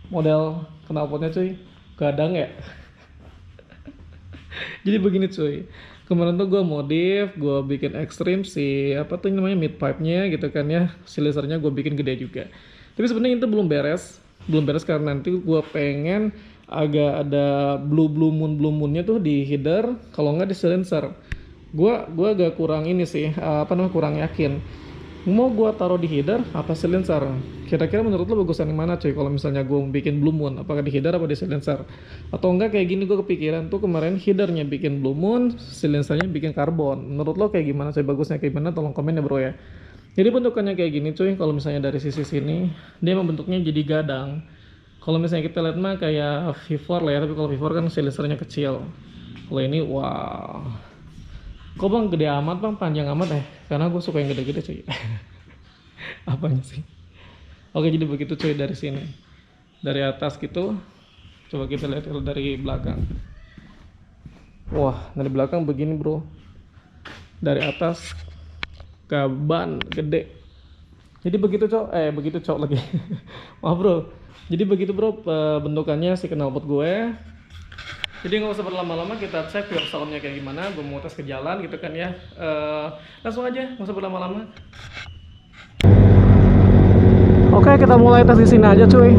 model knalpotnya cuy, gadang ya. Jadi begini cuy, kemarin tuh gue modif, gue bikin ekstrim si apa tuh namanya mid pipe nya gitu kan ya, silisernya gue bikin gede juga. Tapi sebenarnya itu belum beres karena nanti gue pengen agak ada blue moonnya tuh di header, kalau nggak di silencer. Gua agak kurang ini sih, apa namanya, kurang yakin. Mau gua taruh di header apa silencer? Kira-kira menurut lo bagusan yang mana cuy? Kalau misalnya gua bikin blue moon, apakah di header apa di silencer? Atau enggak kayak gini, gua kepikiran tuh kemarin headernya bikin blue moon, silencernya bikin karbon. Menurut lo kayak gimana cuy? Bagusnya kayak gimana? Tolong komen ya bro ya. Jadi bentukannya kayak gini cuy. Kalau misalnya dari sisi sini, dia emang bentuknya jadi gadang. Kalau misalnya kita lihat mah kayak V4 lah ya, tapi kalau V4 kan silencernya kecil. Kalau ini wow. Kok bang gede amat bang, panjang amat karena gue suka yang gede-gede cuy. Apanya sih? Oke, jadi begitu cuy dari sini. Dari atas gitu. Coba kita lihat dari belakang. Wah, dari belakang begini bro. Dari atas ke ban gede. Jadi begitu cok, begitu cok lagi. Maaf bro. Jadi begitu bro bentukannya si knalpot gue. Jadi nggak usah berlama-lama, kita cek pure soundnya kayak gimana. Gue mau tes ke jalan gitu kan ya. Langsung aja, nggak usah berlama-lama. Oke, kita mulai tes di sini aja cuy.